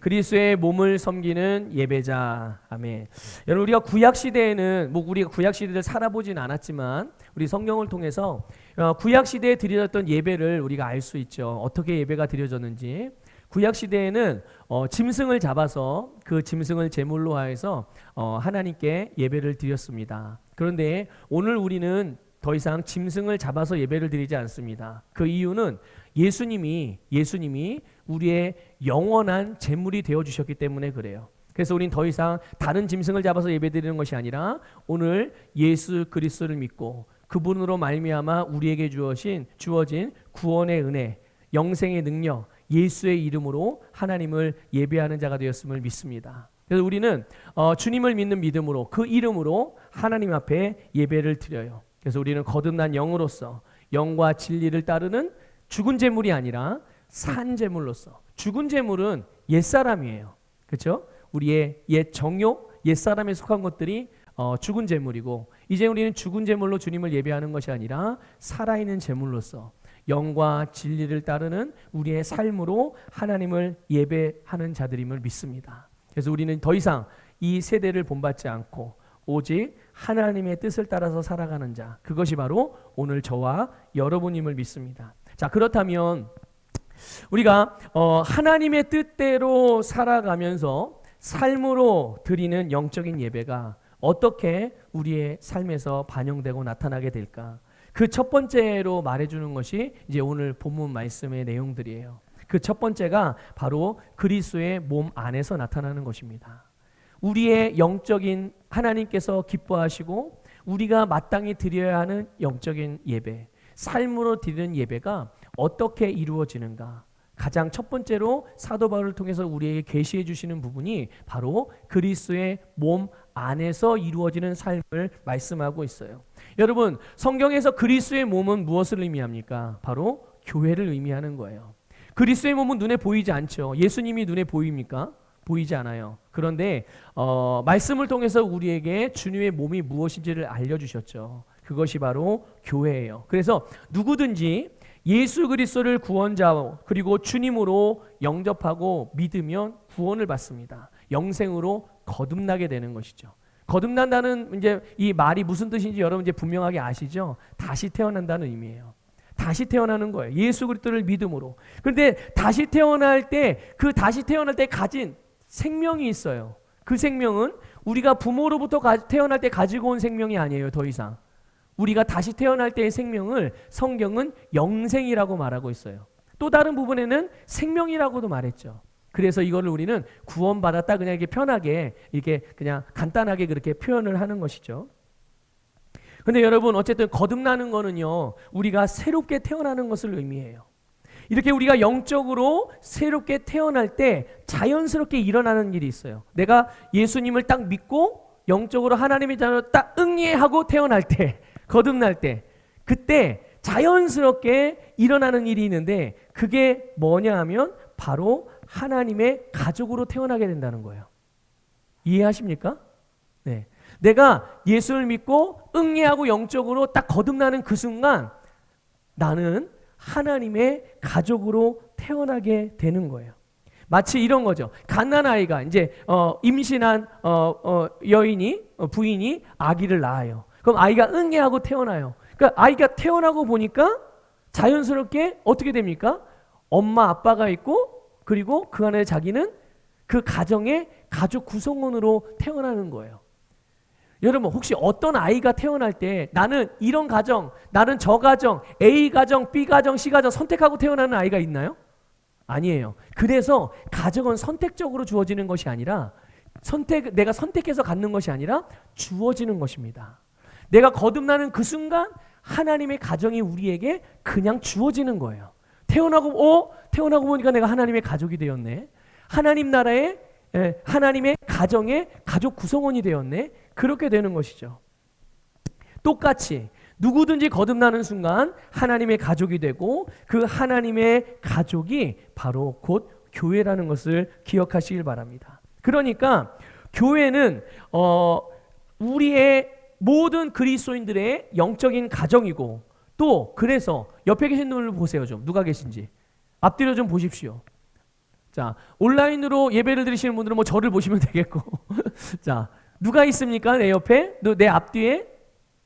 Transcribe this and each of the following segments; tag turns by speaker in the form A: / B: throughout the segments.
A: 그리스도의 몸을 섬기는 예배자. 아멘. 여러분, 우리가 구약 시대에는 우리가 구약 시대를 살아보진 않았지만 우리 성경을 통해서 구약 시대에 드려졌던 예배를 우리가 알 수 있죠. 어떻게 예배가 드려졌는지. 구약 시대에는 짐승을 잡아서 그 짐승을 제물로 하여서 하나님께 예배를 드렸습니다. 그런데 오늘 우리는 더 이상 짐승을 잡아서 예배를 드리지 않습니다. 그 이유는 예수님이 우리의 영원한 제물이 되어 주셨기 때문에 그래요. 그래서 우린 더 이상 다른 짐승을 잡아서 예배드리는 것이 아니라 오늘 예수 그리스도를 믿고 그분으로 말미암아 우리에게 주어진 구원의 은혜, 영생의 능력, 예수의 이름으로 하나님을 예배하는 자가 되었음을 믿습니다. 그래서 우리는 주님을 믿는 믿음으로 그 이름으로 하나님 앞에 예배를 드려요. 그래서 우리는 거듭난 영으로서 영과 진리를 따르는 죽은 제물이 아니라 산 제물로서, 죽은 제물은 옛사람이에요. 그렇죠? 우리의 옛 정욕, 옛사람에 속한 것들이 죽은 제물이고, 이제 우리는 죽은 제물로 주님을 예배하는 것이 아니라 살아있는 제물로서 영과 진리를 따르는 우리의 삶으로 하나님을 예배하는 자들임을 믿습니다. 그래서 우리는 더 이상 이 세대를 본받지 않고 오직 하나님의 뜻을 따라서 살아가는 자, 그것이 바로 오늘 저와 여러분임을 믿습니다. 자, 그렇다면 우리가 하나님의 뜻대로 살아가면서 삶으로 드리는 영적인 예배가 어떻게 우리의 삶에서 반영되고 나타나게 될까? 그 첫 번째로 말해주는 것이 이제 오늘 본문 말씀의 내용들이에요. 그 첫 번째가 바로 그리스도의 몸 안에서 나타나는 것입니다. 우리의 영적인 하나님께서 기뻐하시고 우리가 마땅히 드려야 하는 영적인 예배, 삶으로 드리는 예배가 어떻게 이루어지는가? 가장 첫 번째로 사도 바울을 통해서 우리에게 계시해 주시는 부분이 바로 그리스도의 몸 안에서 이루어지는 삶을 말씀하고 있어요. 여러분, 성경에서 그리스도의 몸은 무엇을 의미합니까? 바로 교회를 의미하는 거예요. 그리스도의 몸은 눈에 보이지 않죠. 예수님이 눈에 보입니까? 보이지 않아요. 그런데 말씀을 통해서 우리에게 주님의 몸이 무엇인지를 알려주셨죠. 그것이 바로 교회예요. 그래서 누구든지 예수 그리스도를 구원자 그리고 주님으로 영접하고 믿으면 구원을 받습니다. 영생으로 거듭나게 되는 것이죠. 거듭난다는 이제 이 말이 무슨 뜻인지 여러분 이제 분명하게 아시죠? 다시 태어난다는 의미예요. 다시 태어나는 거예요. 예수 그리스도를 믿음으로. 그런데 다시 태어날 때 가진 생명이 있어요. 그 생명은 우리가 부모로부터 태어날 때 가지고 온 생명이 아니에요. 더 이상. 우리가 다시 태어날 때의 생명을 성경은 영생이라고 말하고 있어요. 또 다른 부분에는 생명이라고도 말했죠. 그래서 이거를 우리는 구원받았다 그냥 이렇게 편하게 이렇게 그냥 간단하게 그렇게 표현을 하는 것이죠. 근데 여러분 어쨌든 거듭나는 거는요, 우리가 새롭게 태어나는 것을 의미해요. 이렇게 우리가 영적으로 새롭게 태어날 때 자연스럽게 일어나는 일이 있어요. 내가 예수님을 딱 믿고 영적으로 하나님의 자녀로 딱 응예하고 태어날 때, 거듭날 때, 그때 자연스럽게 일어나는 일이 있는데 그게 뭐냐 하면 바로 하나님의 가족으로 태어나게 된다는 거예요. 이해하십니까? 네. 내가 예수를 믿고 응예하고 영적으로 딱 거듭나는 그 순간 나는 하나님의 가족으로 태어나게 되는 거예요. 마치 이런 거죠. 갓난 아이가 이제 임신한 부인이 아기를 낳아요. 그럼 아이가 응애하고 태어나요. 그러니까 아이가 태어나고 보니까 자연스럽게 어떻게 됩니까? 엄마 아빠가 있고 그리고 그 안에 자기는 그 가정의 가족 구성원으로 태어나는 거예요. 여러분 혹시 어떤 아이가 태어날 때 나는 이런 가정, 나는 저 가정, A 가정, B 가정, C 가정 선택하고 태어나는 아이가 있나요? 아니에요. 그래서 가정은 선택적으로 주어지는 것이 아니라 내가 선택해서 갖는 것이 아니라 주어지는 것입니다. 내가 거듭나는 그 순간 하나님의 가정이 우리에게 그냥 주어지는 거예요. 태어나고 보니까 내가 하나님의 가족이 되었네. 하나님 나라의 하나님의 가정의 가족 구성원이 되었네. 그렇게 되는 것이죠. 똑같이 누구든지 거듭나는 순간 하나님의 가족이 되고 그 하나님의 가족이 바로 곧 교회라는 것을 기억하시길 바랍니다. 그러니까 교회는 우리의 모든 그리스도인들의 영적인 가정이고 또 그래서 옆에 계신 분을 보세요. 좀 누가 계신지 앞뒤로 좀 보십시오. 자, 온라인으로 예배를 드리시는 분들은 뭐 저를 보시면 되겠고. 자, 누가 있습니까? 내 옆에? 내 앞뒤에?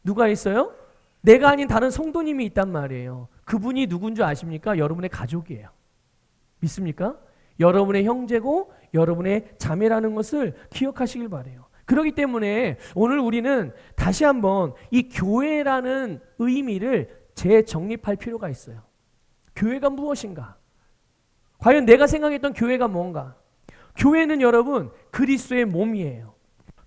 A: 누가 있어요? 내가 아닌 다른 성도님이 있단 말이에요. 그분이 누군지 아십니까? 여러분의 가족이에요. 믿습니까? 여러분의 형제고 여러분의 자매라는 것을 기억하시길 바라요. 그렇기 때문에 오늘 우리는 다시 한번 이 교회라는 의미를 재정립할 필요가 있어요. 교회가 무엇인가? 과연 내가 생각했던 교회가 뭔가? 교회는 여러분 그리스도의 몸이에요.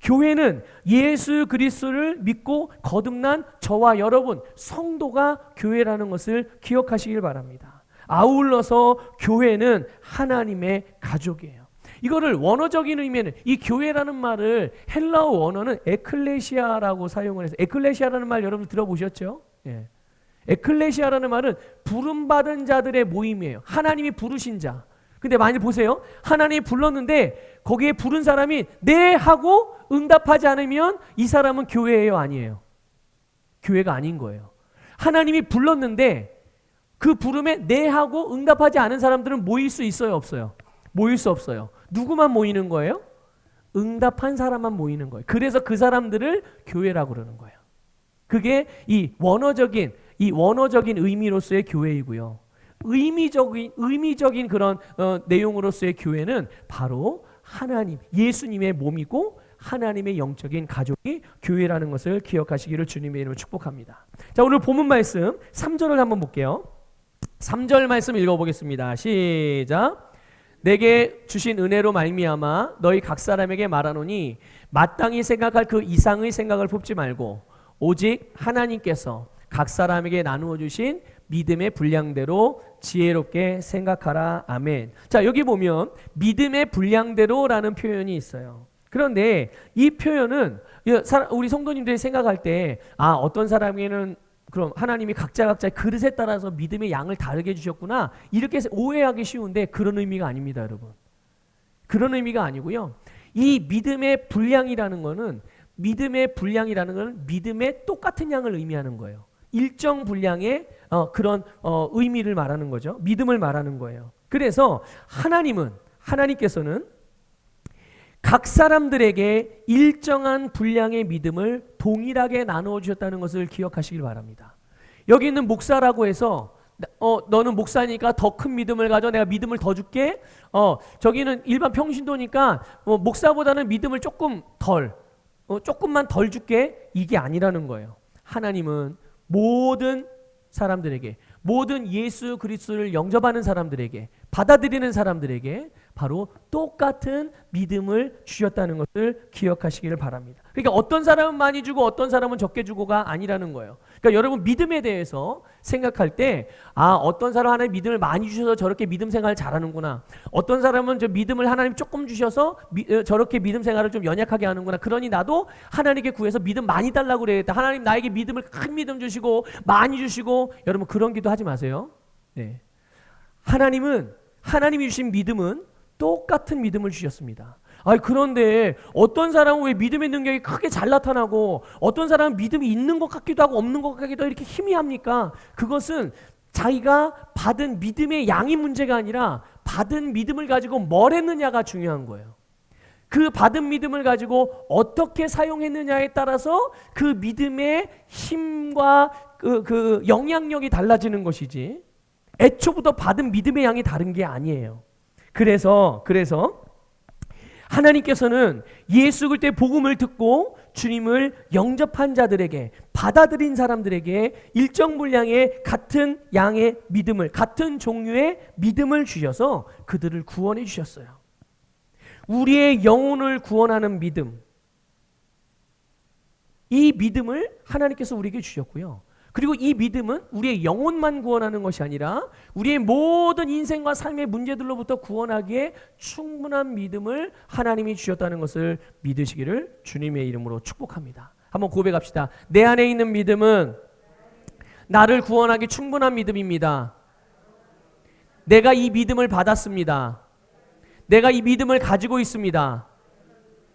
A: 교회는 예수 그리스도를 믿고 거듭난 저와 여러분 성도가 교회라는 것을 기억하시길 바랍니다. 아울러서 교회는 하나님의 가족이에요. 이거를 원어적인 의미는 이 교회라는 말을 헬라어 원어는 에클레시아라고 사용을 해서 에클레시아라는 말 여러분 들어보셨죠? 예. 에클레시아라는 말은 부름받은 자들의 모임이에요. 하나님이 부르신 자. 근데 많이 보세요. 하나님이 불렀는데 거기에 부른 사람이 네 하고 응답하지 않으면 이 사람은 교회예요, 아니에요? 교회가 아닌 거예요. 하나님이 불렀는데 그 부름에 네 하고 응답하지 않은 사람들은 모일 수 있어요, 없어요? 모일 수 없어요. 누구만 모이는 거예요? 응답한 사람만 모이는 거예요. 그래서 그 사람들을 교회라고 그러는 거예요. 그게 이 원어적인 의미로서의 교회이고요. 의미적인 그런 내용으로서의 교회는 바로 하나님, 예수님의 몸이고 하나님의 영적인 가족이 교회라는 것을 기억하시기를 주님의 이름으로 축복합니다. 자, 오늘 본문 말씀 3절을 한번 볼게요. 3절 말씀 읽어보겠습니다. 시작. 내게 주신 은혜로 말미암아 너희 각 사람에게 말하노니 마땅히 생각할 그 이상의 생각을 품지 말고 오직 하나님께서 각 사람에게 나누어 주신 믿음의 분량대로 지혜롭게 생각하라. 아멘. 자, 여기 보면 믿음의 분량대로라는 표현이 있어요. 그런데 이 표현은 우리 성도님들이 생각할 때 어떤 사람에게는 그럼 하나님이 각자의 그릇에 따라서 믿음의 양을 다르게 주셨구나 이렇게 오해하기 쉬운데 그런 의미가 아닙니다, 여러분. 그런 의미가 아니고요. 이 믿음의 분량이라는 것은 믿음의 똑같은 양을 의미하는 거예요. 일정 분량의 그런 의미를 말하는 거죠. 믿음을 말하는 거예요. 그래서 하나님께서는 각 사람들에게 일정한 분량의 믿음을 동일하게 나누어 주셨다는 것을 기억하시길 바랍니다. 여기 있는 목사라고 해서 너는 목사니까 더 큰 믿음을 가져, 내가 믿음을 더 줄게. 저기는 일반 평신도니까 목사보다는 믿음을 조금만 덜 줄게. 이게 아니라는 거예요. 하나님은 모든 사람들에게, 모든 예수 그리스도를 영접하는 사람들에게, 받아들이는 사람들에게 바로 똑같은 믿음을 주셨다는 것을 기억하시기를 바랍니다. 그러니까 어떤 사람은 많이 주고 어떤 사람은 적게 주고가 아니라는 거예요. 그러니까 여러분 믿음에 대해서 생각할 때 어떤 사람 하나님 믿음을 많이 주셔서 저렇게 믿음 생활을 잘하는구나. 어떤 사람은 저 믿음을 하나님 조금 주셔서 저렇게 믿음 생활을 좀 연약하게 하는구나. 그러니 나도 하나님께 구해서 믿음 많이 달라고 그래야겠다. 하나님 나에게 믿음을 큰 믿음 주시고 많이 주시고. 여러분 그런 기도 하지 마세요. 네. 하나님이 주신 믿음은 똑같은 믿음을 주셨습니다. 그런데 어떤 사람은 왜 믿음의 능력이 크게 잘 나타나고 어떤 사람은 믿음이 있는 것 같기도 하고 없는 것 같기도 하고 이렇게 희미합니까? 그것은 자기가 받은 믿음의 양이 문제가 아니라 받은 믿음을 가지고 뭘 했느냐가 중요한 거예요. 그 받은 믿음을 가지고 어떻게 사용했느냐에 따라서 그 믿음의 힘과 그 영향력이 달라지는 것이지 애초부터 받은 믿음의 양이 다른 게 아니에요. 그래서 하나님께서는 예수 그리스도의 복음을 듣고 주님을 영접한 자들에게, 받아들인 사람들에게 일정 분량의 같은 양의 믿음을, 같은 종류의 믿음을 주셔서 그들을 구원해 주셨어요. 우리의 영혼을 구원하는 믿음, 이 믿음을 하나님께서 우리에게 주셨고요. 그리고 이 믿음은 우리의 영혼만 구원하는 것이 아니라 우리의 모든 인생과 삶의 문제들로부터 구원하기에 충분한 믿음을 하나님이 주셨다는 것을 믿으시기를 주님의 이름으로 축복합니다. 한번 고백합시다. 내 안에 있는 믿음은 나를 구원하기 충분한 믿음입니다. 내가 이 믿음을 받았습니다. 내가 이 믿음을 가지고 있습니다.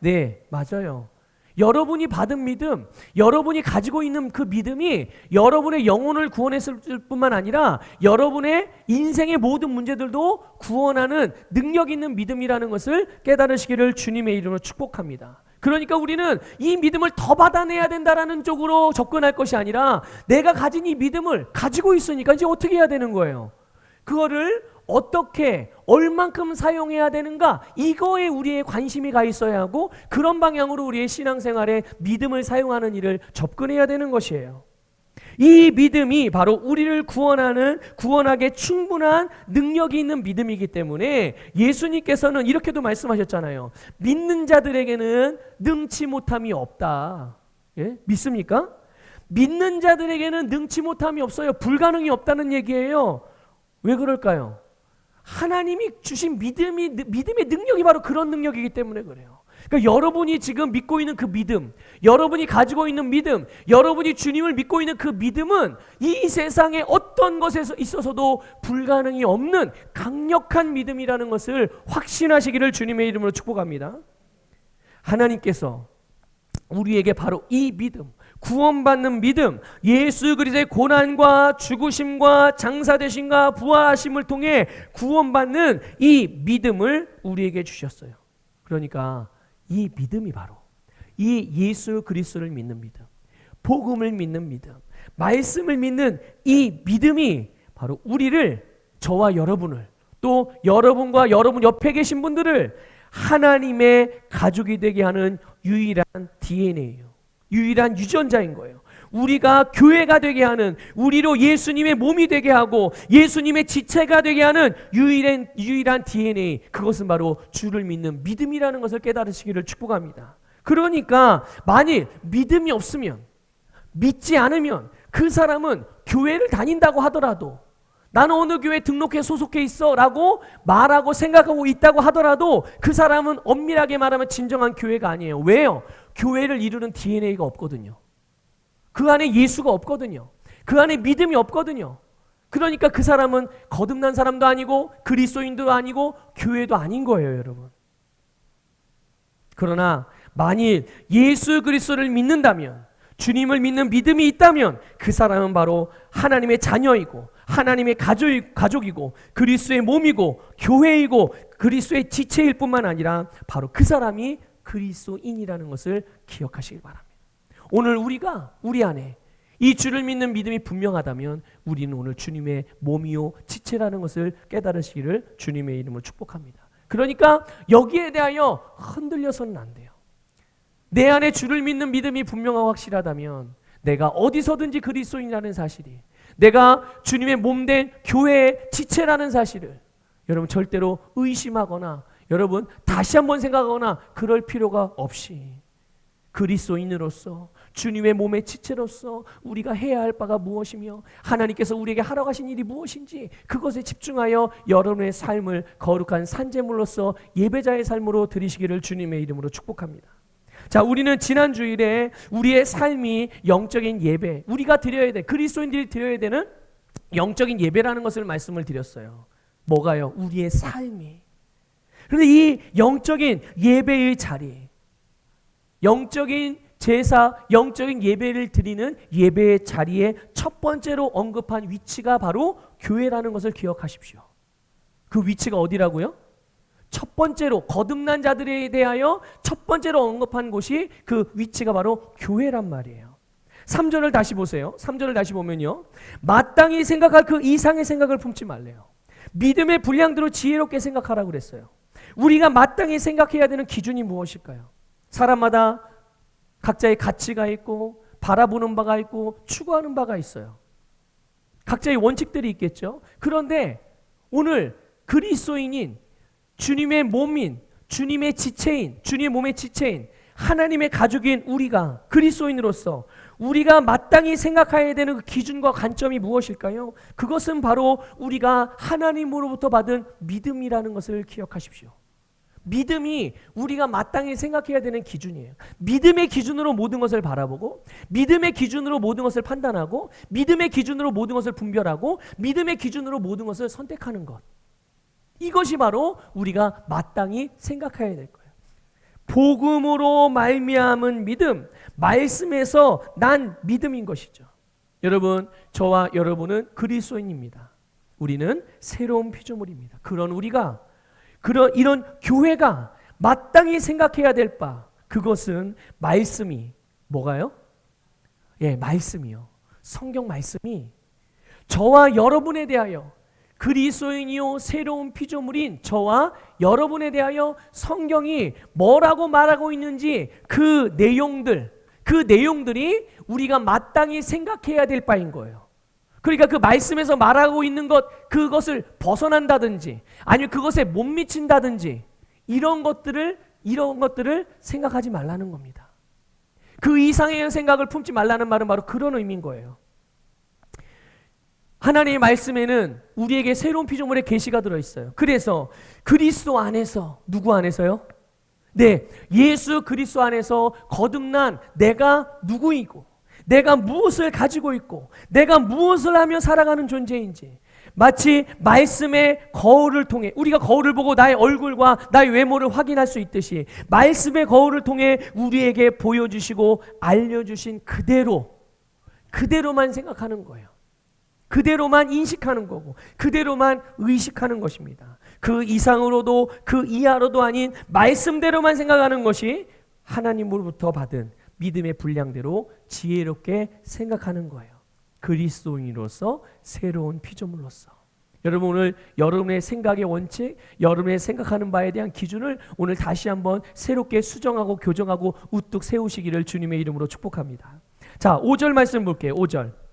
A: 네, 맞아요. 여러분이 받은 믿음, 여러분이 가지고 있는 그 믿음이 여러분의 영혼을 구원했을 뿐만 아니라 여러분의 인생의 모든 문제들도 구원하는 능력 있는 믿음이라는 것을 깨달으시기를 주님의 이름으로 축복합니다. 그러니까 우리는 이 믿음을 더 받아내야 된다라는 쪽으로 접근할 것이 아니라 내가 가진 이 믿음을 가지고 있으니까 이제 어떻게 해야 되는 거예요? 그거를 어떻게 얼만큼 사용해야 되는가, 이거에 우리의 관심이 가 있어야 하고 그런 방향으로 우리의 신앙생활에 믿음을 사용하는 일을 접근해야 되는 것이에요. 이 믿음이 바로 우리를 구원하게 충분한 능력이 있는 믿음이기 때문에 예수님께서는 이렇게도 말씀하셨잖아요. 믿는 자들에게는 능치 못함이 없다. 예? 믿습니까? 믿는 자들에게는 능치 못함이 없어요. 불가능이 없다는 얘기예요. 왜 그럴까요? 하나님이 주신 믿음의 능력이 바로 그런 능력이기 때문에 그래요. 그러니까 여러분이 지금 믿고 있는 그 믿음, 여러분이 가지고 있는 믿음, 여러분이 주님을 믿고 있는 그 믿음은 이 세상의 어떤 것에 있어서도 불가능이 없는 강력한 믿음이라는 것을 확신하시기를 주님의 이름으로 축복합니다. 하나님께서 우리에게 바로 이 믿음, 구원받는 믿음, 예수 그리스도의 고난과 죽으심과 장사되심과 부활하심을 통해 구원받는 이 믿음을 우리에게 주셨어요. 그러니까 이 믿음이 바로 이 예수 그리스도를 믿는 믿음, 복음을 믿는 믿음, 말씀을 믿는 이 믿음이 바로 우리를, 저와 여러분을, 또 여러분과 여러분 옆에 계신 분들을 하나님의 가족이 되게 하는 유일한 DNA예요. 유일한 유전자인 거예요. 우리가 교회가 되게 하는, 우리로 예수님의 몸이 되게 하고 예수님의 지체가 되게 하는 유일한 DNA, 그것은 바로 주를 믿는 믿음이라는 것을 깨달으시기를 축복합니다. 그러니까 만일 믿음이 없으면, 믿지 않으면 그 사람은 교회를 다닌다고 하더라도, 나는 어느 교회에 등록해 소속해 있어 라고 말하고 생각하고 있다고 하더라도 그 사람은 엄밀하게 말하면 진정한 교회가 아니에요. 왜요? 교회를 이루는 DNA가 없거든요. 그 안에 예수가 없거든요. 그 안에 믿음이 없거든요. 그러니까 그 사람은 거듭난 사람도 아니고 그리스도인도 아니고 교회도 아닌 거예요, 여러분. 그러나 만일 예수 그리스도를 믿는다면, 주님을 믿는 믿음이 있다면 그 사람은 바로 하나님의 자녀이고 하나님의 가족이고 그리스도의 몸이고 교회이고 그리스도의 지체일 뿐만 아니라 바로 그 사람이 그리스도인이라는 것을 기억하시길 바랍니다. 오늘 우리 안에 이 주를 믿는 믿음이 분명하다면 우리는 오늘 주님의 몸이요 지체라는 것을 깨달으시기를 주님의 이름으로 축복합니다. 그러니까 여기에 대하여 흔들려서는 안 돼요. 내 안에 주를 믿는 믿음이 분명하고 확실하다면 내가 어디서든지 그리스도인이라는 사실이, 내가 주님의 몸된 교회의 지체라는 사실을 여러분 절대로 의심하거나 여러분 다시 한번 생각하거나 그럴 필요가 없이 그리스도인으로서 주님의 몸의 지체로서 우리가 해야 할 바가 무엇이며 하나님께서 우리에게 하러 가신 일이 무엇인지 그것에 집중하여 여러분의 삶을 거룩한 산제물로서 예배자의 삶으로 드리시기를 주님의 이름으로 축복합니다. 자, 우리는 지난 주일에 우리의 삶이 영적인 예배, 우리가 드려야 돼, 그리스도인들이 드려야 되는 영적인 예배라는 것을 말씀을 드렸어요. 뭐가요? 우리의 삶이. 그런데 이 영적인 예배의 자리, 영적인 제사, 영적인 예배를 드리는 예배의 자리에 첫 번째로 언급한 위치가 바로 교회라는 것을 기억하십시오. 그 위치가 어디라고요? 첫 번째로 거듭난 자들에 대하여 첫 번째로 언급한 곳이 그 위치가 바로 교회란 말이에요. 3절을 다시 보세요. 3절을 다시 보면요, 마땅히 생각할 그 이상의 생각을 품지 말래요. 믿음의 분량대로 지혜롭게 생각하라고 그랬어요. 우리가 마땅히 생각해야 되는 기준이 무엇일까요? 사람마다 각자의 가치가 있고 바라보는 바가 있고 추구하는 바가 있어요. 각자의 원칙들이 있겠죠. 그런데 오늘 그리스도인인, 주님의 몸인, 주님의 지체인, 주님의 몸의 지체인, 하나님의 가족인 우리가 그리스도인으로서 우리가 마땅히 생각해야 되는 그 기준과 관점이 무엇일까요? 그것은 바로 우리가 하나님으로부터 받은 믿음이라는 것을 기억하십시오. 믿음이 우리가 마땅히 생각해야 되는 기준이에요. 믿음의 기준으로 모든 것을 바라보고, 믿음의 기준으로 모든 것을 판단하고, 믿음의 기준으로 모든 것을 분별하고, 믿음의 기준으로 모든 것을 선택하는 것. 이것이 바로 우리가 마땅히 생각해야 될 거예요. 복음으로 말미암은 믿음, 말씀에서 난 믿음인 것이죠. 여러분, 저와 여러분은 그리스도인입니다. 우리는 새로운 피조물입니다. 그런 우리가, 이런 교회가 마땅히 생각해야 될 바, 그것은 말씀이 뭐가요? 말씀이요. 성경 말씀이 저와 여러분에 대하여, 그리스도인이요 새로운 피조물인 저와 여러분에 대하여 성경이 뭐라고 말하고 있는지 그 내용들이 우리가 마땅히 생각해야 될 바인 거예요. 그러니까 그 말씀에서 말하고 있는 그것을 벗어난다든지 아니면 그것에 못 미친다든지 이런 것들을 생각하지 말라는 겁니다. 그 이상의 생각을 품지 말라는 말은 바로 그런 의미인 거예요. 하나님의 말씀에는 우리에게 새로운 피조물의 계시가 들어있어요. 그래서 그리스도 안에서, 누구 안에서요? 예수 그리스도 안에서 거듭난 내가 누구이고, 내가 무엇을 가지고 있고, 내가 무엇을 하며 살아가는 존재인지, 마치 말씀의 거울을 통해, 우리가 거울을 보고 나의 얼굴과 나의 외모를 확인할 수 있듯이 말씀의 거울을 통해 우리에게 보여주시고 알려주신 그대로만 생각하는 거예요. 그대로만 인식하는 거고, 그대로만 의식하는 것입니다. 그 이상으로도 그 이하로도 아닌 말씀대로만 생각하는 것이 하나님으로부터 받은 믿음의 분량대로 지혜롭게 생각하는 거예요. 그리스도인으로서, 새로운 피조물로서. 여러분, 오늘 여러분의 생각의 원칙, 여러분의 생각하는 바에 대한 기준을 오늘 다시 한번 새롭게 수정하고 교정하고 우뚝 세우시기를 주님의 이름으로 축복합니다. 자, 5절 말씀 볼게요. 5절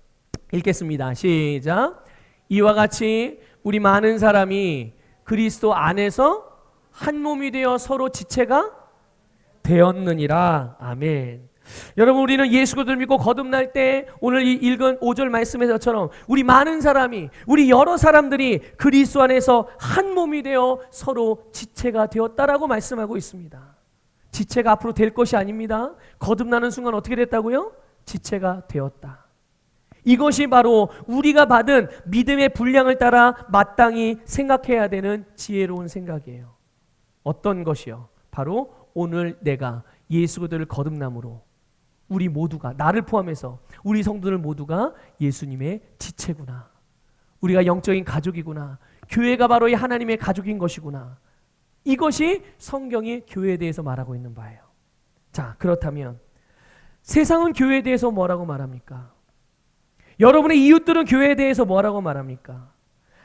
A: 읽겠습니다. 시작. 이와 같이 우리 많은 사람이 그리스도 안에서 한 몸이 되어 서로 지체가 되었느니라. 아멘. 여러분, 우리는 예수 그리스도를 믿고 거듭날 때 오늘 읽은 5절 말씀에서처럼 우리 많은 사람이, 우리 여러 사람들이 그리스도 안에서 한 몸이 되어 서로 지체가 되었다라고 말씀하고 있습니다. 지체가 앞으로 될 것이 아닙니다. 거듭나는 순간 어떻게 됐다고요? 지체가 되었다. 이것이 바로 우리가 받은 믿음의 분량을 따라 마땅히 생각해야 되는 지혜로운 생각이에요. 어떤 것이요? 바로 오늘 내가 예수 그리스도를 거듭남으로 우리 모두가, 나를 포함해서 우리 성도들 모두가 예수님의 지체구나. 우리가 영적인 가족이구나. 교회가 바로 이 하나님의 가족인 것이구나. 이것이 성경이 교회에 대해서 말하고 있는 바예요. 자, 그렇다면 세상은 교회에 대해서 뭐라고 말합니까? 여러분의 이웃들은 교회에 대해서 뭐라고 말합니까?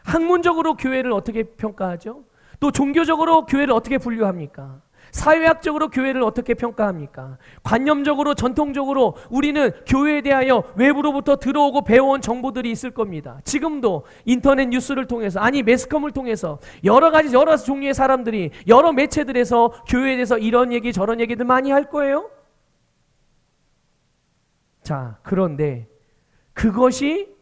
A: 학문적으로 교회를 어떻게 평가하죠? 또 종교적으로 교회를 어떻게 분류합니까? 사회학적으로 교회를 어떻게 평가합니까? 관념적으로, 전통적으로 우리는 교회에 대하여 외부로부터 들어오고 배워온 정보들이 있을 겁니다. 지금도 인터넷 뉴스를 통해서, 아니 매스컴을 통해서 여러 종류의 사람들이 여러 매체들에서 교회에 대해서 이런 얘기 저런 얘기들 많이 할 거예요. 자, 그런데 그것이,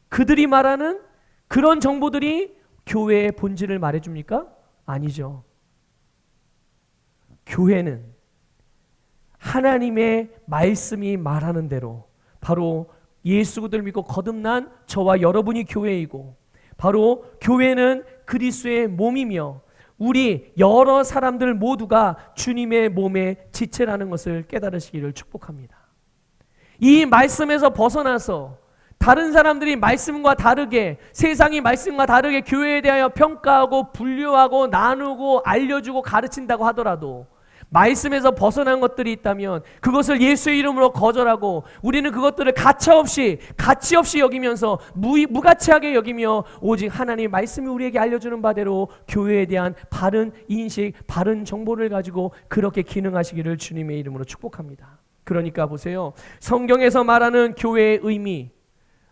A: 그들이 말하는 그런 정보들이 교회의 본질을 말해줍니까? 아니죠. 교회는 하나님의 말씀이 말하는 대로, 바로 예수 그리스도를 믿고 거듭난 저와 여러분이 교회이고, 바로 교회는 그리스도의 몸이며 우리 여러 사람들 모두가 주님의 몸의 지체라는 것을 깨달으시기를 축복합니다. 이 말씀에서 벗어나서 다른 사람들이 말씀과 다르게, 세상이 말씀과 다르게 교회에 대하여 평가하고 분류하고 나누고 알려주고 가르친다고 하더라도 말씀에서 벗어난 것들이 있다면 그것을 예수의 이름으로 거절하고 우리는 그것들을 가치 없이 여기면서 무가치하게 여기며 오직 하나님의 말씀이 우리에게 알려주는 바대로 교회에 대한 바른 인식, 바른 정보를 가지고 그렇게 기능하시기를 주님의 이름으로 축복합니다. 그러니까 보세요. 성경에서 말하는 교회의 의미,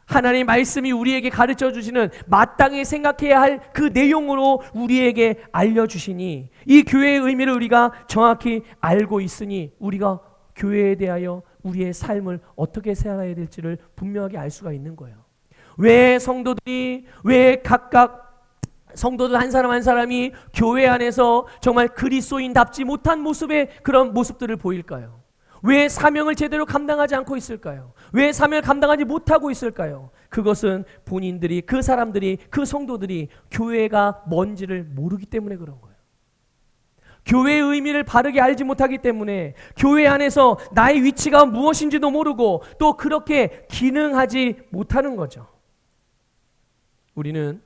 A: 하나님의 말씀이 우리에게 가르쳐 주시는 마땅히 생각해야 할 그 내용으로 우리에게 알려주시니, 이 교회의 의미를 우리가 정확히 알고 있으니 우리가 교회에 대하여 우리의 삶을 어떻게 살아야 될지를 분명하게 알 수가 있는 거예요. 왜 각각 성도들 한 사람 한 사람이 교회 안에서 정말 그리스도인답지 못한 모습의 그런 모습들을 보일까요? 왜 사명을 제대로 감당하지 않고 있을까요? 왜 사명을 감당하지 못하고 있을까요? 그것은 본인들이, 그 사람들이, 그 성도들이 교회가 뭔지를 모르기 때문에 그런 거예요. 교회의 의미를 바르게 알지 못하기 때문에 교회 안에서 나의 위치가 무엇인지도 모르고 또 그렇게 기능하지 못하는 거죠. 우리는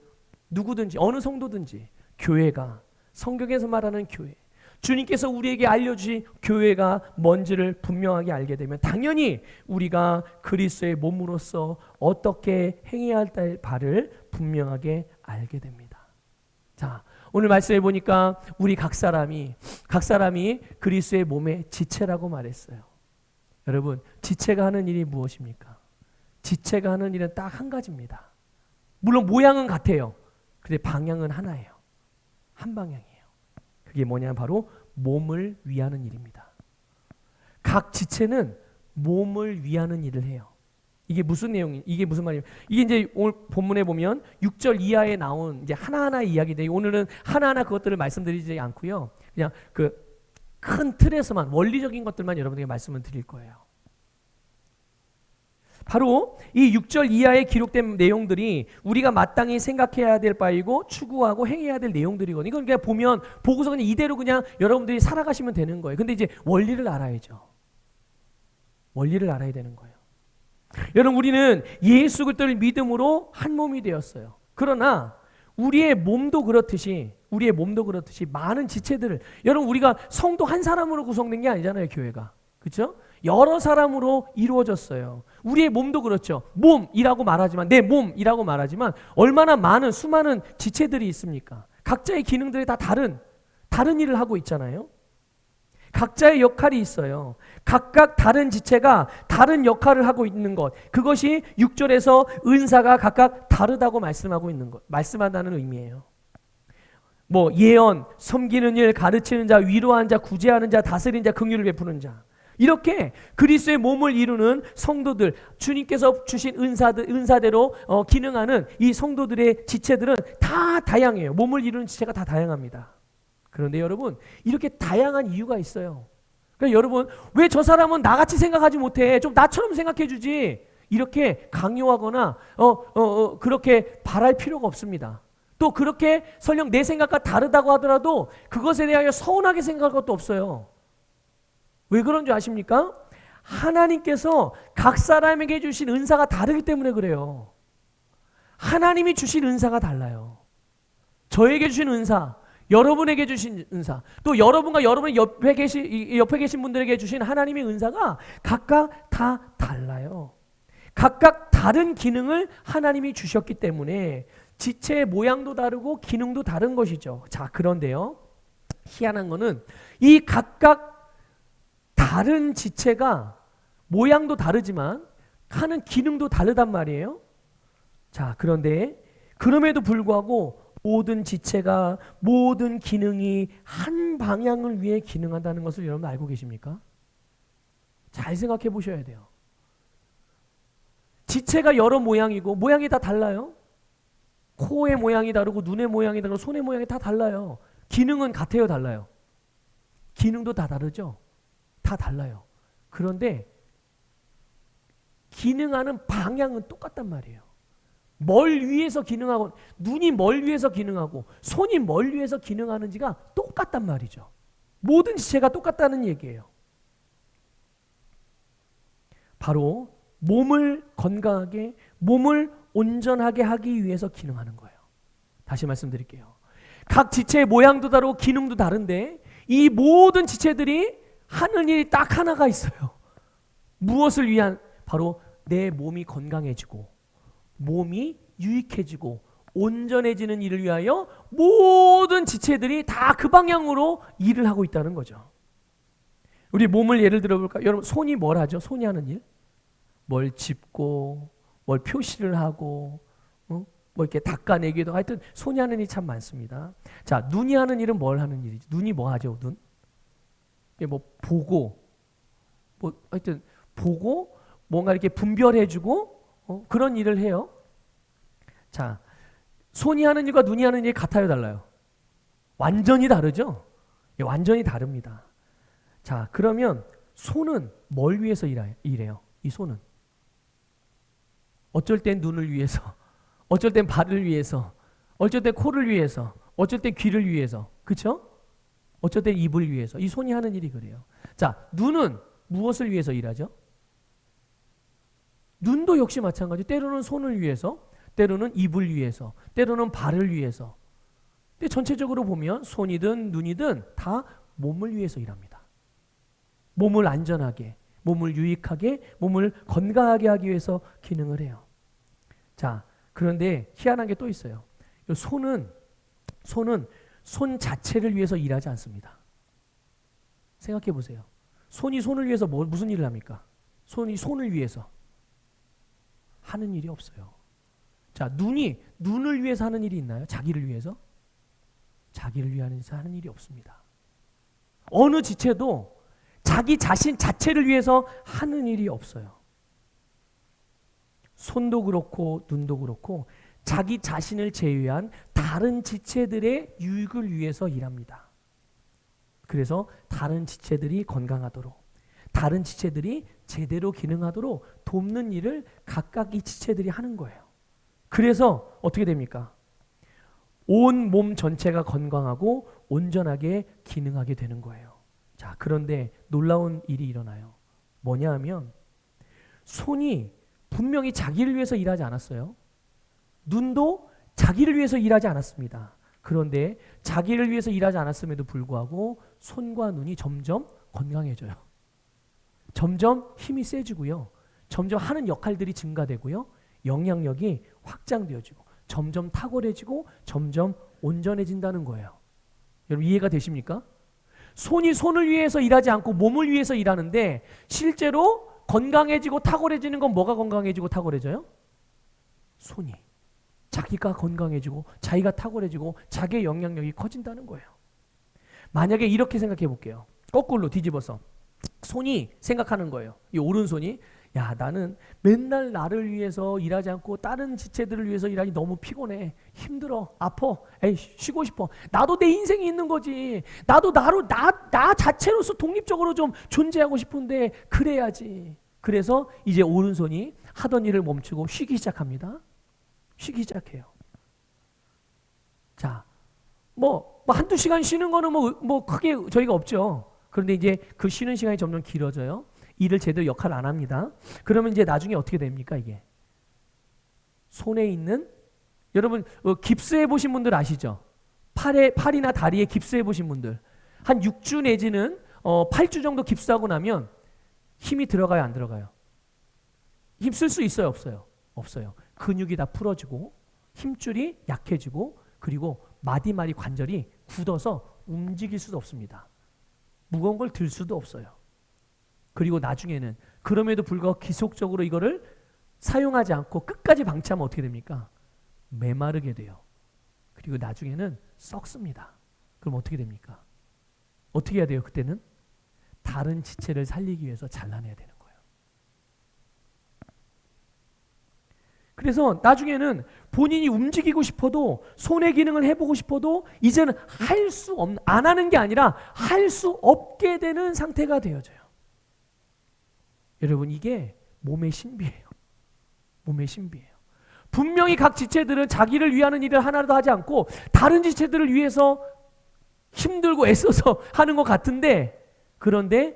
A: 누구든지 어느 성도든지 교회가 성경에서 말하는 교회, 주님께서 우리에게 알려주신 교회가 뭔지를 분명하게 알게 되면 당연히 우리가 그리스도의 몸으로서 어떻게 행해야 할 바를 분명하게 알게 됩니다. 자, 오늘 말씀해 보니까 우리 각 사람이 그리스도의 몸의 지체라고 말했어요. 여러분, 지체가 하는 일이 무엇입니까? 지체가 하는 일은 딱 한 가지입니다. 물론 모양은 같아요. 근데 방향은 하나예요. 한 방향이에요. 그게 뭐냐면 바로 몸을 위하는 일입니다. 각 지체는 몸을 위하는 일을 해요. 이게 무슨 말이에요? 이게 이제 오늘 본문에 보면 6절 이하에 나온 이제 하나하나 이야기인데 오늘은 하나하나 그것들을 말씀드리지 않고요. 그냥 그 큰 틀에서만 원리적인 것들만 여러분에게 말씀을 드릴 거예요. 바로 이 6절 이하에 기록된 내용들이 우리가 마땅히 생각해야 될 바이고 추구하고 행해야 될 내용들이거든요. 이건 그냥 보고서 그냥 이대로 그냥 여러분들이 살아가시면 되는 거예요. 근데 이제 원리를 알아야죠. 원리를 알아야 되는 거예요. 여러분, 우리는 예수 그리스도를 믿음으로 한 몸이 되었어요. 그러나 우리의 몸도 그렇듯이 많은 지체들을, 여러분, 우리가 성도 한 사람으로 구성된 게 아니잖아요. 교회가. 그렇죠? 여러 사람으로 이루어졌어요. 우리의 몸도 그렇죠. 몸이라고 말하지만, 내 몸이라고 말하지만 얼마나 많은 수많은 지체들이 있습니까? 각자의 기능들이 다 다른 일을 하고 있잖아요. 각자의 역할이 있어요. 각각 다른 지체가 다른 역할을 하고 있는 것, 그것이 6절에서 은사가 각각 다르다고 말씀한다는 의미예요. 뭐 예언, 섬기는 일, 가르치는 자, 위로하는 자, 구제하는 자, 다스리는 자, 긍휼을 베푸는 자, 이렇게 그리스도의 몸을 이루는 성도들, 주님께서 주신 은사대로 기능하는 이 성도들의 지체들은 다 다양해요. 몸을 이루는 지체가 다 다양합니다. 그런데 여러분, 이렇게 다양한 이유가 있어요. 그러니까 여러분, 왜 저 사람은 나같이 생각하지 못해? 좀 나처럼 생각해 주지. 이렇게 강요하거나 그렇게 바랄 필요가 없습니다. 또 그렇게 설령 내 생각과 다르다고 하더라도 그것에 대하여 서운하게 생각할 것도 없어요. 왜 그런 줄 아십니까? 하나님께서 각 사람에게 주신 은사가 다르기 때문에 그래요. 하나님이 주신 은사가 달라요. 저에게 주신 은사, 여러분에게 주신 은사, 또 여러분과 여러분의 옆에 계신 분들에게 주신 하나님의 은사가 각각 다 달라요. 각각 다른 기능을 하나님이 주셨기 때문에 지체의 모양도 다르고 기능도 다른 것이죠. 자, 그런데요, 희한한 거는 이 각각 다른 지체가 모양도 다르지만 하는 기능도 다르단 말이에요. 자, 그런데 그럼에도 불구하고 모든 지체가, 모든 기능이 한 방향을 위해 기능한다는 것을 여러분 알고 계십니까? 잘 생각해 보셔야 돼요. 지체가 여러 모양이고 모양이 다 달라요. 코의 모양이 다르고 눈의 모양이 다르고 손의 모양이 다 달라요. 기능은 같아요, 달라요? 기능도 다 다르죠? 다 달라요. 그런데 기능하는 방향은 똑같단 말이에요. 뭘 위해서 기능하고, 눈이 뭘 위해서 기능하고 손이 뭘 위해서 기능하는지가 똑같단 말이죠. 모든 지체가 똑같다는 얘기예요. 바로 몸을 건강하게, 몸을 온전하게 하기 위해서 기능하는 거예요. 다시 말씀드릴게요. 각 지체의 모양도 다르고 기능도 다른데 이 모든 지체들이 하는 일이 딱 하나가 있어요. 무엇을 위한? 바로 내 몸이 건강해지고 몸이 유익해지고 온전해지는 일을 위하여 모든 지체들이 다 그 방향으로 일을 하고 있다는 거죠. 우리 몸을 예를 들어볼까요? 여러분, 손이 뭘 하죠? 손이 하는 일? 뭘 짚고, 뭘 표시를 하고, 뭐 이렇게 닦아내기도, 하여튼 손이 하는 일이 참 많습니다. 자, 눈이 하는 일은 뭘 하는 일이지? 눈이 뭐 하죠? 눈? 뭐 보고, 뭐 하여튼 보고 뭔가 이렇게 분별해주고 그런 일을 해요. 자, 손이 하는 일과 눈이 하는 일이 같아요, 달라요? 완전히 다르죠? 예, 완전히 다릅니다. 자, 그러면 손은 뭘 위해서 일해요? 이 손은 어쩔 땐 눈을 위해서, 어쩔 땐 발을 위해서, 어쩔 땐 코를 위해서, 어쩔 땐 귀를 위해서, 그렇죠? 어쩔 땐 입을 위해서. 이 손이 하는 일이 그래요. 자, 눈은 무엇을 위해서 일하죠? 눈도 역시 마찬가지. 때로는 손을 위해서, 때로는 입을 위해서, 때로는 발을 위해서. 근데 전체적으로 보면 손이든 눈이든 다 몸을 위해서 일합니다. 몸을 안전하게, 몸을 유익하게, 몸을 건강하게 하기 위해서 기능을 해요. 자, 그런데 희한한 게 또 있어요. 손은 손 자체를 위해서 일하지 않습니다. 생각해 보세요. 손이 손을 위해서 무슨 일을 합니까? 손이 손을 위해서 하는 일이 없어요. 자, 눈이 눈을 위해서 하는 일이 있나요? 자기를 위해서? 자기를 위해서 하는 일이 없습니다. 어느 지체도 자기 자신 자체를 위해서 하는 일이 없어요. 손도 그렇고 눈도 그렇고 자기 자신을 제외한 다른 지체들의 유익을 위해서 일합니다. 그래서 다른 지체들이 건강하도록, 다른 지체들이 제대로 기능하도록 돕는 일을 각각 이 지체들이 하는 거예요. 그래서 어떻게 됩니까? 온 몸 전체가 건강하고 온전하게 기능하게 되는 거예요. 자, 그런데 놀라운 일이 일어나요. 뭐냐 하면 손이 분명히 자기를 위해서 일하지 않았어요. 눈도 자기를 위해서 일하지 않았습니다. 그런데 자기를 위해서 일하지 않았음에도 불구하고 손과 눈이 점점 건강해져요. 점점 힘이 세지고요. 점점 하는 역할들이 증가되고요. 영향력이 확장되어지고 점점 탁월해지고 점점 온전해진다는 거예요. 여러분 이해가 되십니까? 손이 손을 위해서 일하지 않고 몸을 위해서 일하는데 실제로 건강해지고 탁월해지는 건 뭐가 건강해지고 탁월해져요? 손이. 자기가 건강해지고 자기가 탁월해지고 자기의 영향력이 커진다는 거예요. 만약에 이렇게 생각해 볼게요. 거꾸로 뒤집어서 손이 생각하는 거예요. 이 오른손이 야, 나는 맨날 나를 위해서 일하지 않고 다른 지체들을 위해서 일하니 너무 피곤해. 힘들어. 아파. 에이, 쉬고 싶어. 나도 내 인생이 있는 거지. 나도 나 자체로서 독립적으로 좀 존재하고 싶은데 그래야지. 그래서 이제 오른손이 하던 일을 멈추고 쉬기 시작합니다. 쉬기 시작해요. 자, 한두 시간 쉬는 거는 뭐 크게 저희가 없죠. 그런데 이제 그 쉬는 시간이 점점 길어져요. 일을 제대로 역할을 안 합니다. 그러면 이제 나중에 어떻게 됩니까, 이게? 손에 있는, 여러분, 깁스해 보신 분들 아시죠? 팔이나 다리에 깁스해 보신 분들. 한 6주 내지는 8주 정도 깁스하고 나면 힘이 들어가요, 안 들어가요? 힘 쓸 수 있어요, 없어요? 없어요. 근육이 다 풀어지고, 힘줄이 약해지고, 그리고 마디마디 관절이 굳어서 움직일 수도 없습니다. 무거운 걸 들 수도 없어요. 그리고 나중에는 그럼에도 불구하고 기속적으로 이거를 사용하지 않고 끝까지 방치하면 어떻게 됩니까? 메마르게 돼요. 그리고 나중에는 썩습니다. 그럼 어떻게 됩니까? 어떻게 해야 돼요? 그때는 다른 지체를 살리기 위해서 잘라내야 되는 거예요. 그래서 나중에는 본인이 움직이고 싶어도 손의 기능을 해보고 싶어도 이제는 안 하는 게 아니라 할 수 없게 되는 상태가 되어져요. 여러분 이게 몸의 신비예요. 몸의 신비예요. 분명히 각 지체들은 자기를 위하는 일을 하나도 하지 않고 다른 지체들을 위해서 힘들고 애써서 하는 것 같은데 그런데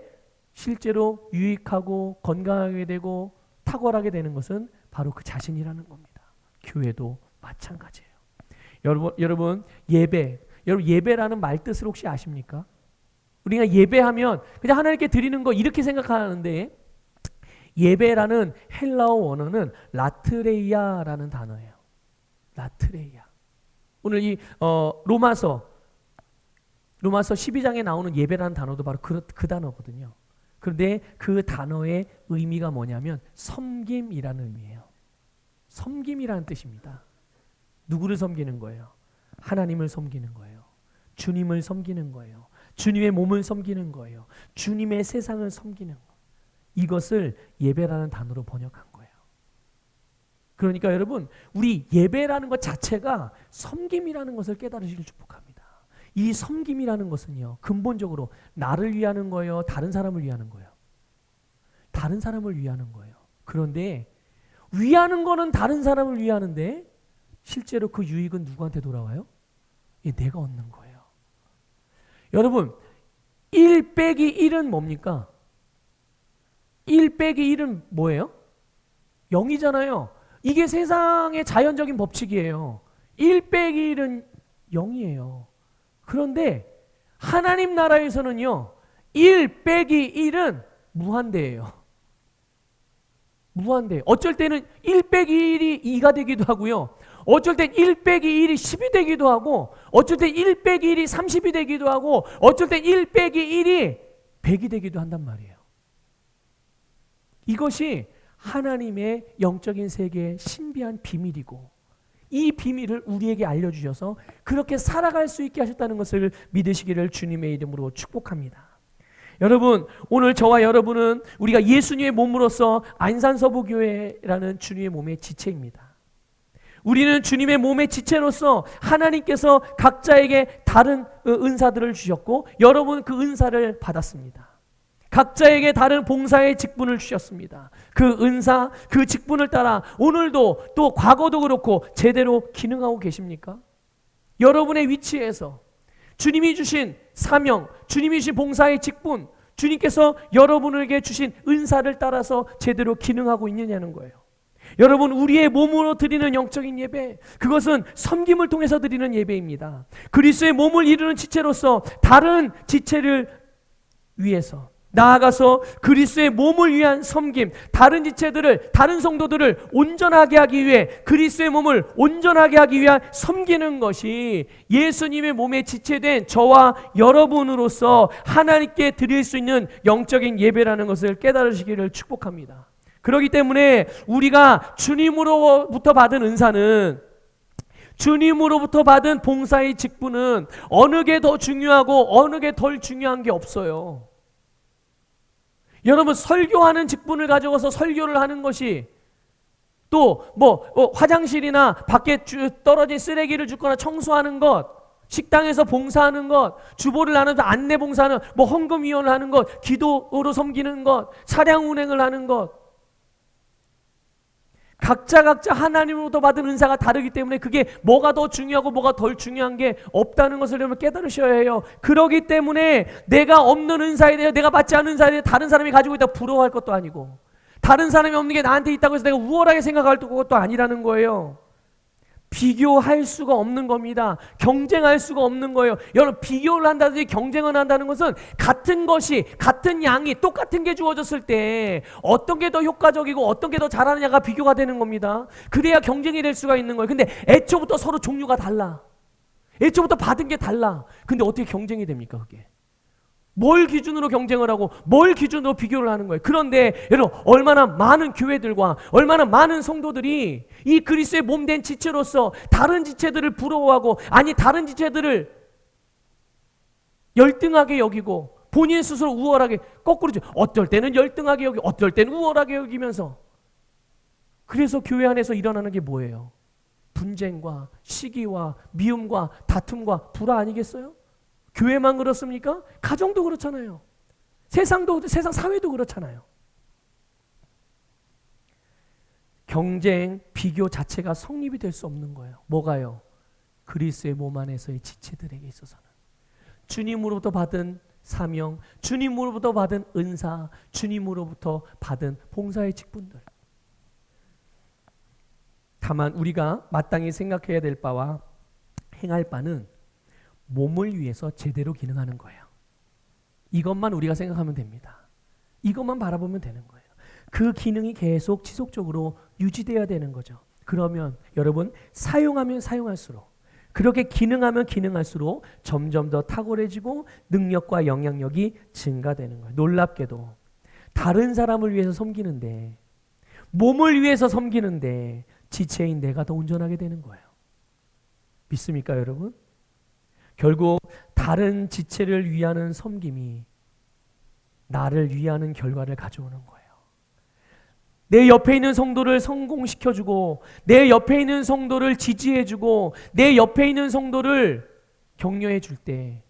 A: 실제로 유익하고 건강하게 되고 탁월하게 되는 것은 바로 그 자신이라는 겁니다. 교회도 마찬가지예요. 여러분 예배라는 말 뜻을 혹시 아십니까? 우리가 예배하면 그냥 하나님께 드리는 거 이렇게 생각하는데 예배라는 헬라어 원어는 라트레이아라는 단어예요. 라트레이아. 오늘 이 로마서 12장에 나오는 예배라는 단어도 바로 그 단어거든요. 그런데 그 단어의 의미가 뭐냐면 섬김이라는 의미예요. 섬김이라는 뜻입니다. 누구를 섬기는 거예요? 하나님을 섬기는 거예요. 주님을 섬기는 거예요. 주님의 몸을 섬기는 거예요. 주님의 세상을 섬기는 거예요. 이것을 예배라는 단어로 번역한 거예요. 그러니까 여러분 우리 예배라는 것 자체가 섬김이라는 것을 깨달으시길 축복합니다. 이 섬김이라는 것은요 근본적으로 나를 위하는 거예요? 다른 사람을 위하는 거예요? 다른 사람을 위하는 거예요. 그런데 위하는 거는 다른 사람을 위하는데 실제로 그 유익은 누구한테 돌아와요? 내가 얻는 거예요. 여러분 1 빼기 1은 뭡니까? 1 빼기 1은 뭐예요? 0이잖아요. 이게 세상의 자연적인 법칙이에요. 1 빼기 1은 0이에요. 그런데 하나님 나라에서는요, 1 빼기 1은 무한대예요. 무한대. 어쩔 때는 1 빼기 1이 2가 되기도 하고요. 어쩔 땐 1 빼기 1이 10이 되기도 하고, 어쩔 땐 1 빼기 1이 30이 되기도 하고, 어쩔 땐 1 빼기 1이 100이 되기도 한단 말이에요. 이것이 하나님의 영적인 세계의 신비한 비밀이고, 이 비밀을 우리에게 알려주셔서 그렇게 살아갈 수 있게 하셨다는 것을 믿으시기를 주님의 이름으로 축복합니다. 여러분, 오늘 저와 여러분은 우리가 예수님의 몸으로서 안산서부교회라는 주님의 몸의 지체입니다. 우리는 주님의 몸의 지체로서 하나님께서 각자에게 다른 은사들을 주셨고, 여러분 그 은사를 받았습니다. 각자에게 다른 봉사의 직분을 주셨습니다. 그 은사, 그 직분을 따라 오늘도 또 과거도 그렇고 제대로 기능하고 계십니까? 여러분의 위치에서 주님이 주신 사명, 주님이 주신 봉사의 직분, 주님께서 여러분에게 주신 은사를 따라서 제대로 기능하고 있느냐는 거예요. 여러분, 우리의 몸으로 드리는 영적인 예배, 그것은 섬김을 통해서 드리는 예배입니다. 그리스도의 몸을 이루는 지체로서 다른 지체를 위해서, 나아가서 그리스도의 몸을 위한 섬김, 다른 지체들을, 다른 성도들을 온전하게 하기 위해, 그리스도의 몸을 온전하게 하기 위한 섬기는 것이 예수님의 몸에 지체된 저와 여러분으로서 하나님께 드릴 수 있는 영적인 예배라는 것을 깨달으시기를 축복합니다. 그렇기 때문에 우리가 주님으로부터 받은 은사는, 주님으로부터 받은 봉사의 직분은 어느 게 더 중요하고 어느 게 덜 중요한 게 없어요. 여러분, 설교하는 직분을 가져가서 설교를 하는 것이, 또 화장실이나 밖에 떨어진 쓰레기를 줍거나 청소하는 것, 식당에서 봉사하는 것, 주보를 나눠서 안내 봉사하는, 헌금위원을 하는 것, 기도로 섬기는 것, 차량 운행을 하는 것, 각자 하나님으로부터 받은 은사가 다르기 때문에 그게 뭐가 더 중요하고 뭐가 덜 중요한 게 없다는 것을 여러분 깨달으셔야 해요. 그러기 때문에 내가 없는 은사에 대해, 내가 받지 않은 은사에 대해 다른 사람이 가지고 있다고 부러워할 것도 아니고, 다른 사람이 없는 게 나한테 있다고 해서 내가 우월하게 생각할 것도 아니라는 거예요. 비교할 수가 없는 겁니다. 경쟁할 수가 없는 거예요. 여러분, 비교를 한다든지 경쟁을 한다는 것은 같은 것이, 같은 양이 똑같은 게 주어졌을 때 어떤 게 더 효과적이고 어떤 게 더 잘하느냐가 비교가 되는 겁니다. 그래야 경쟁이 될 수가 있는 거예요. 근데 애초부터 서로 종류가 달라. 애초부터 받은 게 달라. 근데 어떻게 경쟁이 됩니까, 그게? 뭘 기준으로 경쟁을 하고 뭘 기준으로 비교를 하는 거예요. 그런데 여러분, 얼마나 많은 교회들과 얼마나 많은 성도들이 이 그리스도의 몸된 지체로서 다른 지체들을 부러워하고, 아니 다른 지체들을 열등하게 여기고 본인 스스로 우월하게, 거꾸로죠. 어떨 때는 열등하게 여기고 어떨 때는 우월하게 여기면서, 그래서 교회 안에서 일어나는 게 뭐예요? 분쟁과 시기와 미움과 다툼과 불화 아니겠어요? 교회만 그렇습니까? 가정도 그렇잖아요. 세상 사회도 그렇잖아요. 경쟁, 비교 자체가 성립이 될 수 없는 거예요. 뭐가요? 그리스도의 몸 안에서의 지체들에게 있어서는 주님으로부터 받은 사명, 주님으로부터 받은 은사, 주님으로부터 받은 봉사의 직분들. 다만 우리가 마땅히 생각해야 될 바와 행할 바는 몸을 위해서 제대로 기능하는 거예요. 이것만 우리가 생각하면 됩니다. 이것만 바라보면 되는 거예요. 그 기능이 계속 지속적으로 유지돼야 되는 거죠. 그러면 여러분, 사용하면 사용할수록, 그렇게 기능하면 기능할수록 점점 더 탁월해지고 능력과 영향력이 증가되는 거예요. 놀랍게도 다른 사람을 위해서 섬기는데, 몸을 위해서 섬기는데 지체인 내가 더 온전하게 되는 거예요. 믿습니까, 여러분? 결국 다른 지체를 위하는 섬김이 나를 위하는 결과를 가져오는 거예요. 내 옆에 있는 성도를 성공시켜주고, 내 옆에 있는 성도를 지지해주고, 내 옆에 있는 성도를 격려해줄 때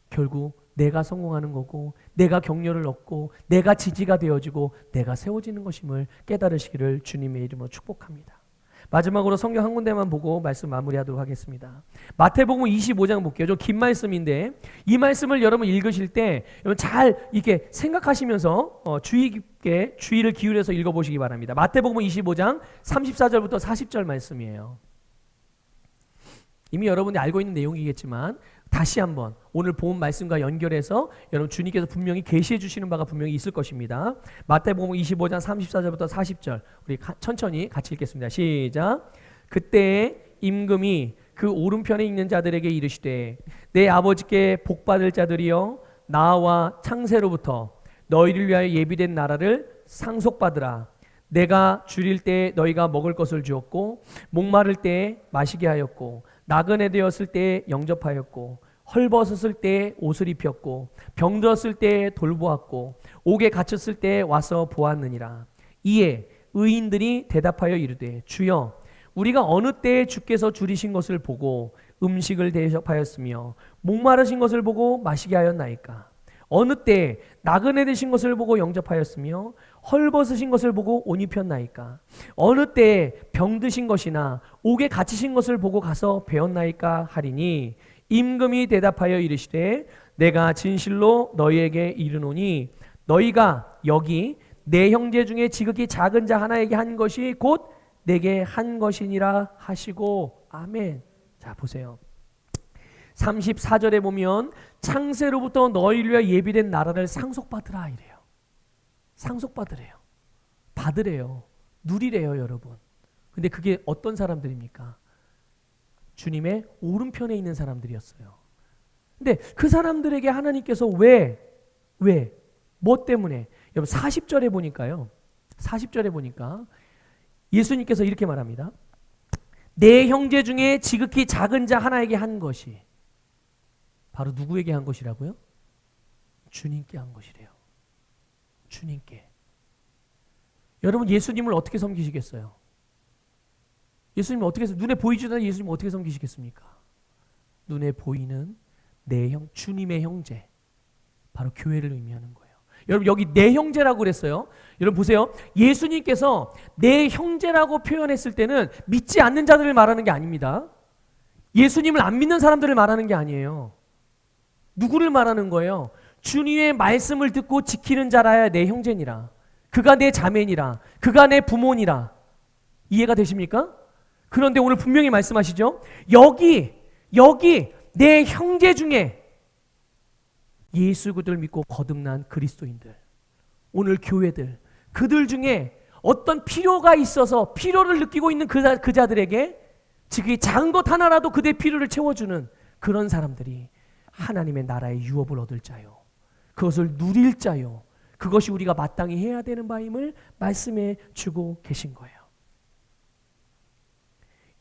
A: 결국 내가 성공하는 거고, 내가 격려를 얻고, 내가 지지가 되어지고, 내가 세워지는 것임을 깨달으시기를 주님의 이름으로 축복합니다. 마지막으로 성경 한 군데만 보고 말씀 마무리하도록 하겠습니다. 마태복음 25장 볼게요. 좀 긴 말씀인데 이 말씀을 여러분 읽으실 때 여러분 잘 이렇게 생각하시면서 주의 깊게 주의를 기울여서 읽어보시기 바랍니다. 마태복음 25장 34절부터 40절 말씀이에요. 이미 여러분이 알고 있는 내용이겠지만 다시 한번 오늘 본 말씀과 연결해서 여러분 주님께서 분명히 계시해 주시는 바가 분명히 있을 것입니다. 마태복음 25장 34절부터 40절 우리 천천히 같이 읽겠습니다. 시작. 그때 임금이 그 오른편에 있는 자들에게 이르시되 내 아버지께 복받을 자들이여 나와 창세로부터 너희를 위하여 예비된 나라를 상속받으라. 내가 줄일 때 너희가 먹을 것을 주었고 목마를 때 마시게 하였고 나그네 되었을 때 영접하였고 헐벗었을 때 옷을 입혔고 병들었을 때 돌보았고 옥에 갇혔을 때 와서 보았느니라. 이에 의인들이 대답하여 이르되 주여 우리가 어느 때에 주께서 줄이신 것을 보고 음식을 대접하였으며 목마르신 것을 보고 마시게 하였나이까. 어느 때에 나그네 되신 것을 보고 영접하였으며 헐벗으신 것을 보고 옷 입혔나이까. 어느 때에 병드신 것이나 옥에 갇히신 것을 보고 가서 배웠나이까 하리니 임금이 대답하여 이르시되 내가 진실로 너희에게 이르노니 너희가 여기 내 형제 중에 지극히 작은 자 하나에게 한 것이 곧 내게 한 것이니라 하시고 아멘. 자 보세요. 34절에 보면 창세로부터 너희를 위하여 예비된 나라를 상속받으라 이래요. 상속받으래요. 받으래요. 누리래요 여러분. 근데 그게 어떤 사람들입니까? 주님의 오른편에 있는 사람들이었어요. 근데 그 사람들에게 하나님께서 뭐 때문에? 여러분 40절에 보니까요. 40절에 보니까 예수님께서 이렇게 말합니다. 내 형제 중에 지극히 작은 자 하나에게 한 것이 바로 누구에게 한 것이라고요? 주님께 한 것이래요. 주님께. 여러분 예수님을 어떻게 섬기시겠어요? 예수님 어떻게 눈에 보이지도 않는 예수님 어떻게 섬기시겠습니까? 눈에 보이는 주님의 형제, 바로 교회를 의미하는 거예요. 여러분 여기 내 형제라고 그랬어요. 여러분 보세요. 예수님께서 내 형제라고 표현했을 때는 믿지 않는 자들을 말하는 게 아닙니다. 예수님을 안 믿는 사람들을 말하는 게 아니에요. 누구를 말하는 거예요? 주님의 말씀을 듣고 지키는 자라야 내 형제니라. 그가 내 자매니라. 그가 내 부모니라. 이해가 되십니까? 그런데 오늘 분명히 말씀하시죠. 여기 내 형제 중에 예수 그들을 믿고 거듭난 그리스도인들, 오늘 교회들, 그들 중에 어떤 필요가 있어서 필요를 느끼고 있는 그 자들에게 지금 작은 것 하나라도 그들의 필요를 채워주는 그런 사람들이 하나님의 나라의 유업을 얻을 자요. 그것을 누릴 자요. 그것이 우리가 마땅히 해야 되는 바임을 말씀해 주고 계신 거예요.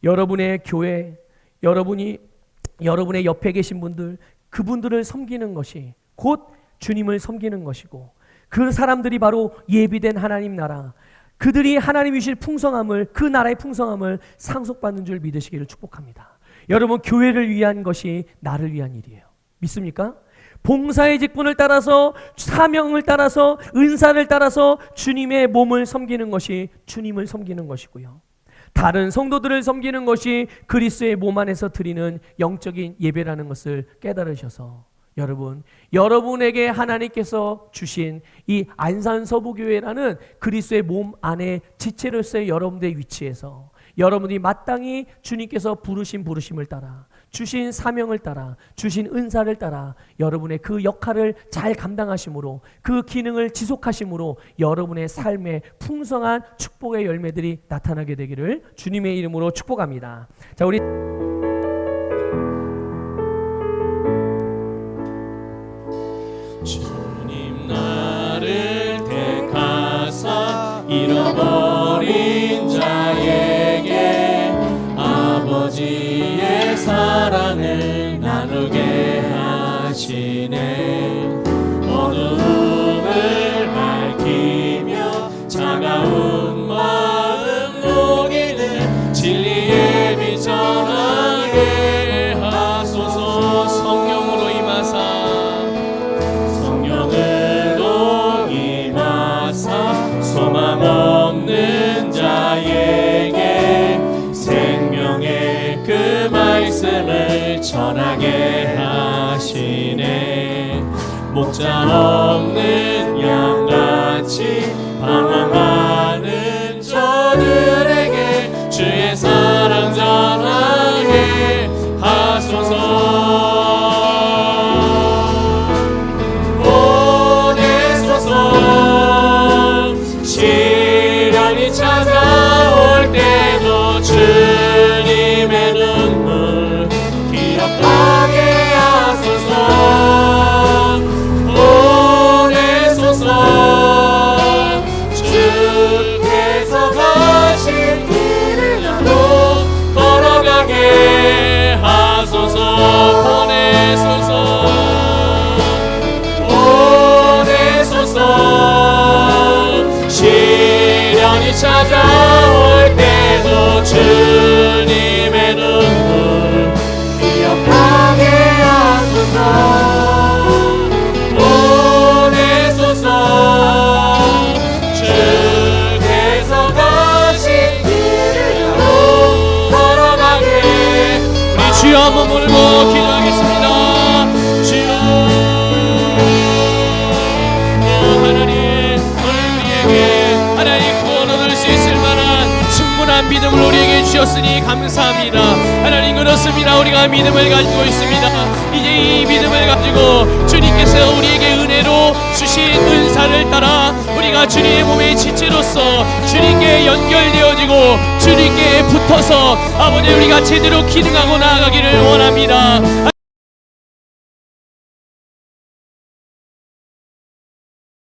A: 여러분의 교회, 여러분의 옆에 계신 분들, 그분들을 섬기는 것이 곧 주님을 섬기는 것이고 그 사람들이 바로 예비된 하나님 나라, 그들이 하나님이 주실 풍성함을, 그 나라의 풍성함을 상속받는 줄 믿으시기를 축복합니다. 여러분 교회를 위한 것이 나를 위한 일이에요. 믿습니까? 봉사의 직분을 따라서, 사명을 따라서, 은사를 따라서 주님의 몸을 섬기는 것이 주님을 섬기는 것이고요. 다른 성도들을 섬기는 것이 그리스도의 몸 안에서 드리는 영적인 예배라는 것을 깨달으셔서 여러분에게 하나님께서 주신 이 안산서부교회라는 그리스도의 몸 안에 지체로서의 여러분들의 위치에서 여러분이 마땅히 주님께서 부르신 부르심을 따라, 주신 사명을 따라, 주신 은사를 따라 여러분의 그 역할을 잘 감당하심으로, 그 기능을 지속하심으로 여러분의 삶에 풍성한 축복의 열매들이 나타나게 되기를 주님의 이름으로 축복합니다. 자, 우리
B: 주님 나를 택하사 잃어버린 자에게 아버지의 사랑을 나누게 하시네. 어두움을 밝히며 차가운 마음 녹이는 진리의 빛 전하게 하소서. 성령으로 임하사 소망 없는 자에게 가게 하시네. 목자 없는 양같이 방황하는 저들에게 주의 사랑 전하게 하소서. 보내소서. 시련이 찾아올 때도 주님의 눈물 기억하게 하소서. 보내소서. 주께서 가신 길을 나도 걸어가게 하소서. 보내소서. 보내소서. 시련이 찾아올 때도 주님의 눈물 기억하게 하소서. 보내소서. 주께서 가신 길을 나도 걸어가게. 우리 주여 한번 부르고 기도하겠습니다. 주여. 하나님, 오늘 우리에게 하나님 구원 얻을 수 있을 만한 충분한 믿음을 우리에게 주셨으니 감사합니다. 하나님, 그렇습니다. 우리가 믿음을 가지고 있습니다. 이제 이 믿음을 가지고 주님께서 우리에게 은혜로 주신 은사를 따라 우리가 주님의 몸의 지체로서 주님께 연결되어지고 주님께 붙어서 아버지 우리가 제대로 기능하고 나아가기를 원합니다.